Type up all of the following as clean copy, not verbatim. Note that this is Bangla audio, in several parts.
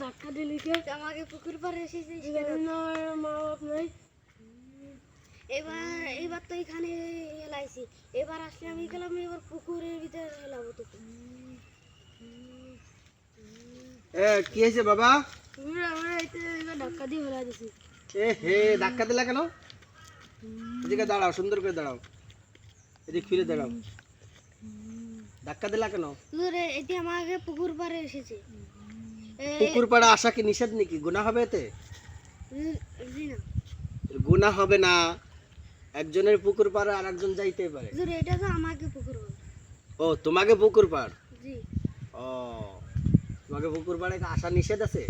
ধাক্কা দিলি কে? আমাকে পুকুর পাড়ে এসেছিস মা বাপ নাই। এবার তো এখানে এলাইছি, এবার আসলে আমি গেলাম, এবার পুকুরের ভিতরে হেলাবো তোকে। কি হয়েছে বাবা? আমরা ধাক্কা দিয়ে ফেলা দিছি। হে ধাক্কা দিলা কেন? এদিকে দাঁড়াও, সুন্দর করে দাঁড়াও, এদিকে ফিরে দাঁড়াও। ধাক্কা দিলা কেন? এটি আমাকে পুকুর পাড়ে এসেছে। পুকুর পাড়ে আসা কি নিষেধ নাকি? গুনাহ হবে এতে? জি না, গুনাহ হবে না। একজনের পুকুর পাড়ে আর একজন যাইতে পারে। এটা তো আমাকে পুকুর পাড়। ও তোমাকে পুকুর পাড়? জি। ও তোমাকে পুকুর পাড়ে আসা নিষেধ আছে?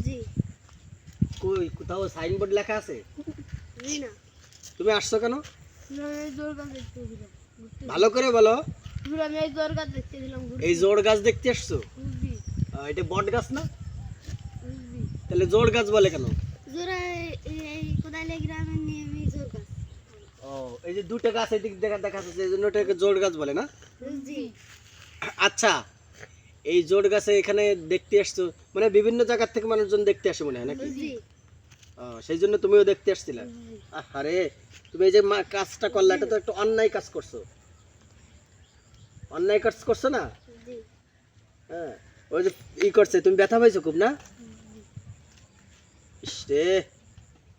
জি। কই কোথাও সাইনবোর্ড লেখা আছে? জি না। তুমি আসছো কেন? জোর গাছ দেখতে দিলাম। ভালো করে বলো। আমি এই জোর গাছ দেখতে দিলাম। এই জোর গাছ দেখতে আসছো? জি। এটা বট গাছ না? জি। তাহলে জোর গাছ বলে কেন? এই কোদাইলে গ্রামের নিয়মই জোর গাছ। ও এই যে দুটো গাছ এদিক দেখা যাচ্ছে, এই জন্য এটাকে জোর গাছ বলে না? জি। আচ্ছা, এই জোর গাছে এখানে দেখতে আসছো মানে বিভিন্ন জায়গা থেকে মানুষজন দেখতে আসে মনে হয় নাকি? জি। সেই জন্য তুমিও দেখতে আসছিলে? আরে তুমি এই যে কাজটা করলে, এটা তো একটা অন্যায় কাজ করছো। অন্যায় কাজ করছো না? জি। হ্যাঁ, ওই যে করছে, তুমি ব্যথা পাইছো খুব না? ইস রে,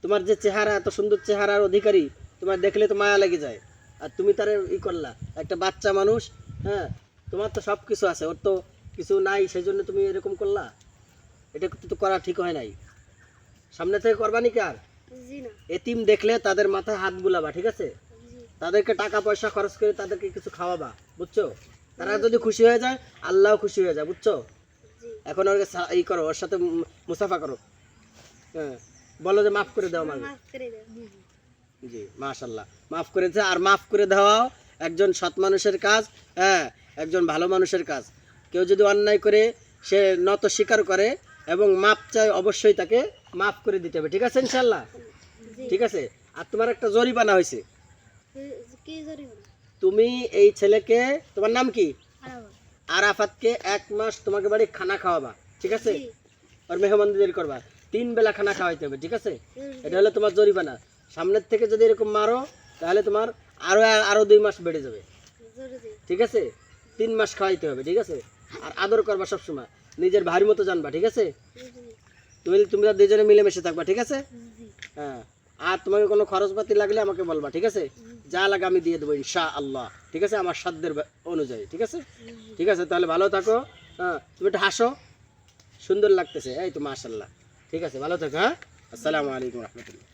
তোমার যে চেহারা, এত সুন্দর চেহারার অধিকারী, তোমার দেখলে তো মায়া লেগে যায়। আর তুমি তার করলা, একটা বাচ্চা মানুষ। হ্যাঁ, তোমার তো সব কিছু আছে, ওর তো কিছু নাই, সেই জন্য তুমি এরকম করলা। এটা তো করা ঠিক হয় নাই। সামনে থেকে করবা নি? আর জি না। এতিম দেখলে তাদের মাথায় হাত বুলাবা, ঠিক আছে? জি। তাদেরকে টাকা পয়সা খরচ করে তাদেরকে কিছু খাওয়াবা, বুঝছো? তারা যদি খুশি হয়ে যায়, আল্লাহ খুশি হয়ে যায়, বুঝছো? জি। এখন ওর করো, ওর সাথে মুসাফা করো। হ্যাঁ, বলো যে মাফ করে দাও আমাকে। মাফ করে দাও। জি, মাশাআল্লাহ, মাফ করেছে। আর মাফ করে দেওয়াও একজন সৎ মানুষের কাজ। হ্যাঁ, একজন ভালো মানুষের কাজ। কেউ যদি অন্যায় করে সে নত স্বীকার করে এবং মাপ চায়, অবশ্যই তাকে মাফ করে দিতে হবে, ঠিক আছে ইনশাআল্লাহ? জি। ঠিক আছে। আর তোমার একটা জরিমানা হয়েছে। কি জরিমানা? তুমি এই ছেলেকে, তোমার নাম কি? আরাফাত। আরাফাতকে 1 মাস তোমাকে বাড়ি খানা খাওয়াবা, ঠিক আছে? জি। আর মেহমানদারি করবা, 3 বেলা খানা খাওয়াইতে হবে, ঠিক আছে? জি। এটা হলো তোমার জরিমানা। সামনের থেকে যদি এরকম মারো, তাহলে তোমার আরো 2 মাস বেড়ে যাবে, জি। ঠিক আছে? 3 মাস খাওয়াইতে হবে, ঠিক আছে? আর আদর করবা সবসময়, নিজের ভাইয়ের মতো জানবা, ঠিক আছে? তুমি দুজনে মিলেমিশে থাকবা, ঠিক আছে? জি। হ্যাঁ, আর তোমাকে কোনো খরচপাতি লাগলে আমাকে বলবা, ঠিক আছে? যা লাগে আমি দিয়ে দেবো ইনশাআল্লাহ, ঠিক আছে? আমার সাধ্যের অনুযায়ী, ঠিক আছে? ঠিক আছে, তাহলে ভালো থাকো। হ্যাঁ, তুমি একটু হাসো, সুন্দর লাগতেছে, এই তো মাশাআল্লাহ। ঠিক আছে, ভালো থাকো। হ্যাঁ, আসসালামু আলাইকুম রহমতুল্লাহ।